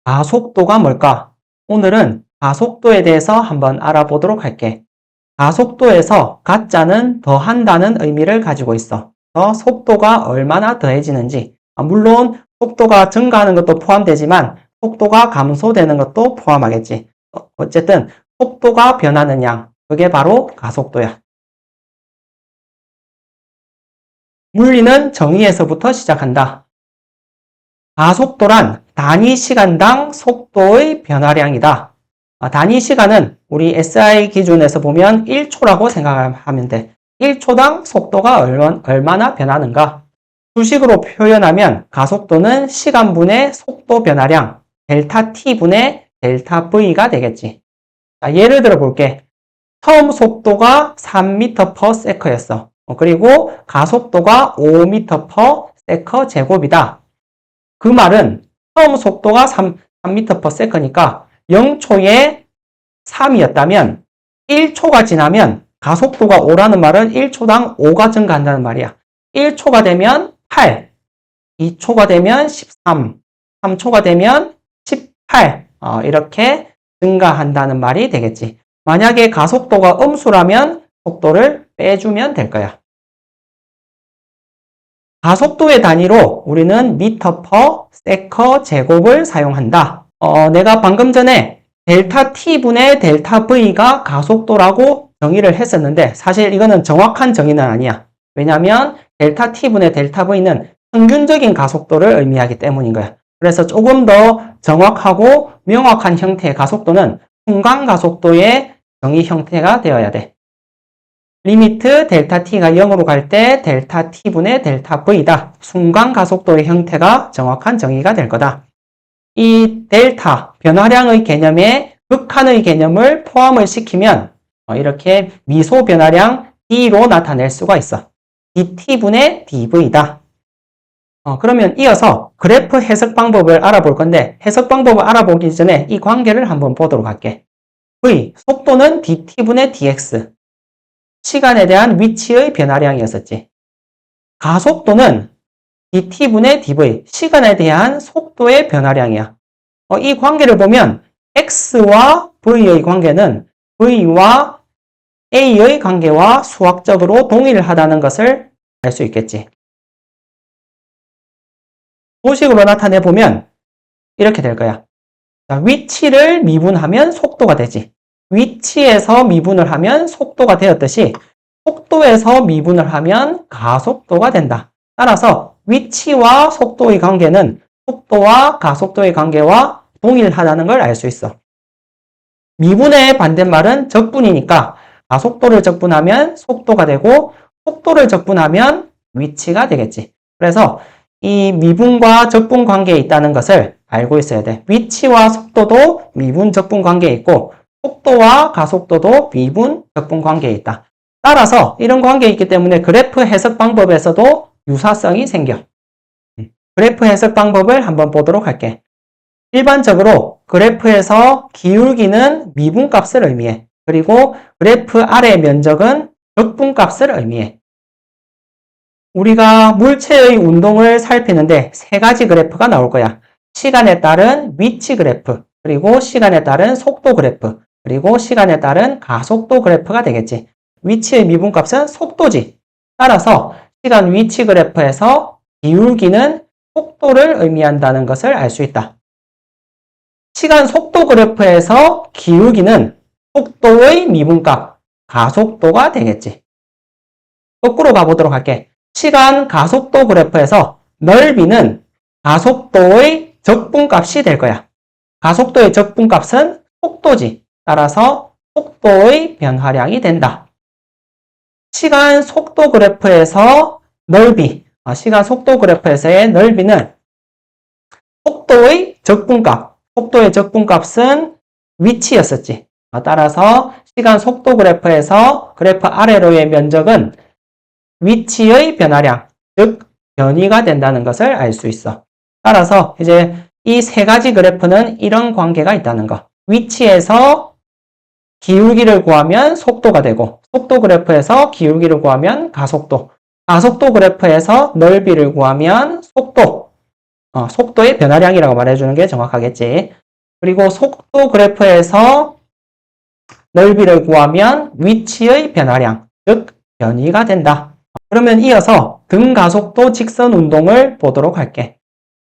가속도가 뭘까? 오늘은 가속도에 대해서 한번 알아보도록 할게. 가속도에서 가짜는 더한다는 의미를 가지고 있어. 속도가 얼마나 더해지는지, 물론 속도가 증가하는 것도 포함되지만 속도가 감소되는 것도 포함하겠지. 어쨌든 속도가 변하는 양, 그게 바로 가속도야. 물리는 정의에서부터 시작한다. 가속도란 단위 시간당 속도의 변화량이다. 단위 시간은 우리 SI 기준에서 보면 1초라고 생각하면 돼. 1초당 속도가 얼마나 변하는가? 수식으로 표현하면 가속도는 시간분의 속도 변화량, 델타 T분의 델타 V가 되겠지. 자, 예를 들어 볼게. 처음 속도가 3m/s였어. 그리고 가속도가 5m/s 제곱이다. 그 말은 처음 속도가 3m/s니까 0초에 3이었다면 1초가 지나면 가속도가 5라는 말은 1초당 5가 증가한다는 말이야. 1초가 되면 8, 2초가 되면 13, 3초가 되면 18 이렇게 증가한다는 말이 되겠지. 만약에 가속도가 음수라면 속도를 빼주면 될 거야. 가속도의 단위로 우리는 미터/세커 제곱을 사용한다. 내가 방금 전에 델타 T분의 델타 V가 가속도라고 정의를 했었는데 사실 이거는 정확한 정의는 아니야. 왜냐하면 델타 T분의 델타 V는 평균적인 가속도를 의미하기 때문인 거야. 그래서 조금 더 정확하고 명확한 형태의 가속도는 순간 가속도의 정의 형태가 되어야 돼. 리미트 델타 T가 0으로 갈 때 델타 T분의 델타 V다. 순간 가속도의 형태가 정확한 정의가 될 거다. 이 델타, 변화량의 개념에 극한의 개념을 포함을 시키면 이렇게 미소 변화량 D로 나타낼 수가 있어. dT분의 dV다. 그러면 이어서 그래프 해석 방법을 알아볼 건데 해석 방법을 알아보기 전에 이 관계를 한번 보도록 할게. V, 속도는 dT분의 dx. 시간에 대한 위치의 변화량이었었지. 가속도는 dT분의 dv, 시간에 대한 속도의 변화량이야. 이 관계를 보면 x와 v의 관계는 v와 a의 관계와 수학적으로 동일하다는 것을 알 수 있겠지. 소식으로 나타내보면 이렇게 될 거야. 자, 위치를 미분하면 속도가 되지. 위치에서 미분을 하면 속도가 되었듯이 속도에서 미분을 하면 가속도가 된다. 따라서 위치와 속도의 관계는 속도와 가속도의 관계와 동일하다는 걸 알 수 있어. 미분의 반대말은 적분이니까 가속도를 적분하면 속도가 되고 속도를 적분하면 위치가 되겠지. 그래서 이 미분과 적분 관계에 있다는 것을 알고 있어야 돼. 위치와 속도도 미분 적분 관계에 있고 속도와 가속도도 미분 적분 관계에 있다. 따라서 이런 관계에 있기 때문에 그래프 해석 방법에서도 유사성이 생겨. 그래프 해석 방법을 한번 보도록 할게. 일반적으로 그래프에서 기울기는 미분값을 의미해. 그리고 그래프 아래 면적은 적분값을 의미해. 우리가 물체의 운동을 살피는데 세 가지 그래프가 나올 거야. 시간에 따른 위치 그래프, 그리고 시간에 따른 속도 그래프, 그리고 시간에 따른 가속도 그래프가 되겠지. 위치의 미분값은 속도지. 따라서 시간 위치 그래프에서 기울기는 속도를 의미한다는 것을 알 수 있다. 시간 속도 그래프에서 기울기는 속도의 미분값, 가속도가 되겠지. 거꾸로 가보도록 할게. 시간 가속도 그래프에서 넓이는 가속도의 적분값이 될 거야. 가속도의 적분값은 속도지. 따라서 속도의 변화량이 된다. 시간 속도 그래프에서 넓이, 시간 속도 그래프에서의 넓이는 속도의 적분값, 속도의 적분값은 위치였었지. 따라서 시간 속도 그래프에서 그래프 아래로의 면적은 위치의 변화량, 즉 변이가 된다는 것을 알 수 있어. 따라서 이제 이 세 가지 그래프는 이런 관계가 있다는 거. 위치에서 기울기를 구하면 속도가 되고 속도 그래프에서 기울기를 구하면 가속도, 가속도 그래프에서 넓이를 구하면 속도, 속도의 변화량이라고 말해주는 게 정확하겠지. 그리고 속도 그래프에서 넓이를 구하면 위치의 변화량, 즉 변위가 된다. 그러면 이어서 등가속도 직선 운동을 보도록 할게.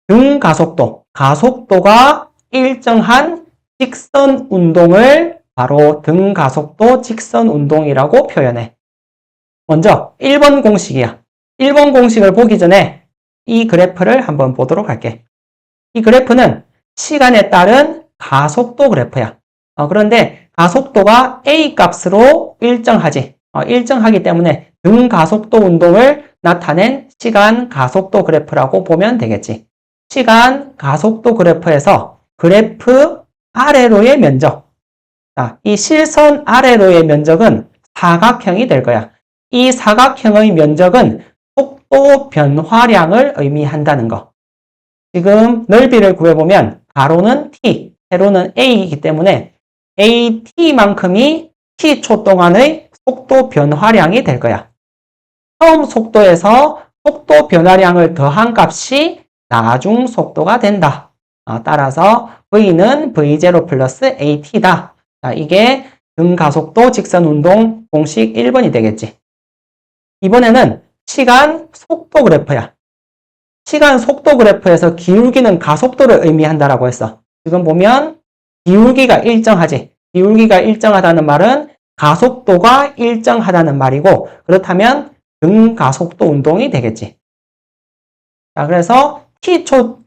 등가속도, 가속도가 일정한 직선 운동을 바로 등가속도 직선 운동이라고 표현해. 먼저 1번 공식이야. 1번 공식을 보기 전에 이 그래프를 한번 보도록 할게. 이 그래프는 시간에 따른 가속도 그래프야. 그런데 가속도가 A 값으로 일정하지. 일정하기 때문에 등가속도 운동을 나타낸 시간 가속도 그래프라고 보면 되겠지. 시간 가속도 그래프에서 그래프 아래로의 면적. 이 실선 아래로의 면적은 사각형이 될 거야. 이 사각형의 면적은 속도 변화량을 의미한다는 거. 지금 넓이를 구해보면 가로는 t, 세로는 a이기 때문에 at만큼이 t초 동안의 속도 변화량이 될 거야. 처음 속도에서 속도 변화량을 더한 값이 나중 속도가 된다. 따라서 v는 v0 플러스 at다. 이게 등가속도 직선운동 공식 1번이 되겠지. 이번에는 시간 속도 그래프야. 시간 속도 그래프에서 기울기는 가속도를 의미한다라고 했어. 지금 보면 기울기가 일정하지. 기울기가 일정하다는 말은 가속도가 일정하다는 말이고, 그렇다면 등가속도 운동이 되겠지. 자, 그래서 t초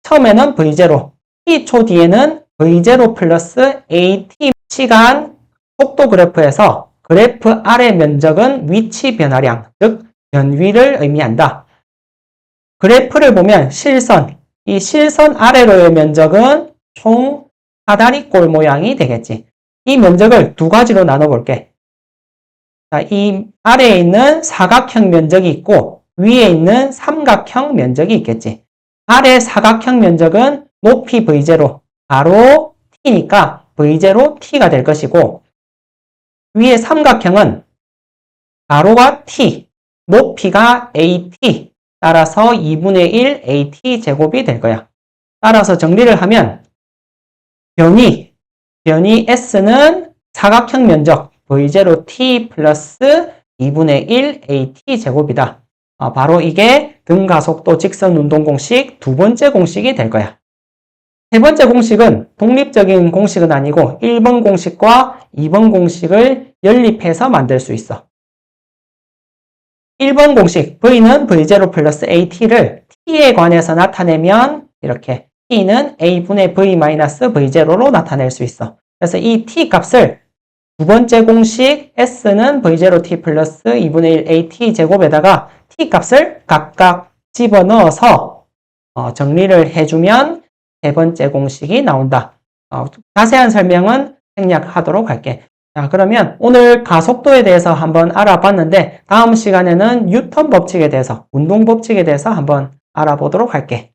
처음에는 v0, t초 뒤에는 v0 플러스 at 시간 속도 그래프에서 그래프 아래 면적은 위치 변화량, 즉 변위를 의미한다. 그래프를 보면 실선, 이 실선 아래로의 면적은 총 사다리꼴 모양이 되겠지. 이 면적을 두 가지로 나눠볼게. 자, 이 아래에 있는 사각형 면적이 있고 위에 있는 삼각형 면적이 있겠지. 아래 사각형 면적은 높이 v0, 가로 t니까 v0 t가 될 것이고, 위에 삼각형은 가로가 t, 높이가 at, 따라서 2분의 1 at 제곱이 될 거야. 따라서 정리를 하면 변위 s는 사각형 면적 v0t 플러스 2분의 1 at 제곱이다. 바로 이게 등가속도 직선운동 공식 두 번째 공식이 될 거야. 세 번째 공식은 독립적인 공식은 아니고 1번 공식과 2번 공식을 연립해서 만들 수 있어. 1번 공식 V는 V0 플러스 AT를 T에 관해서 나타내면 이렇게 T는 A분의 V 마이너스 V0로 나타낼 수 있어. 그래서 이 T 값을 두 번째 공식 S는 V0T 플러스 2분의 1 AT 제곱에다가 T 값을 각각 집어넣어서 정리를 해주면 세 번째 공식이 나온다. 자세한 설명은 생략하도록 할게. 자, 그러면 오늘 가속도에 대해서 한번 알아봤는데 다음 시간에는 뉴턴 법칙에 대해서, 운동 법칙에 대해서 한번 알아보도록 할게.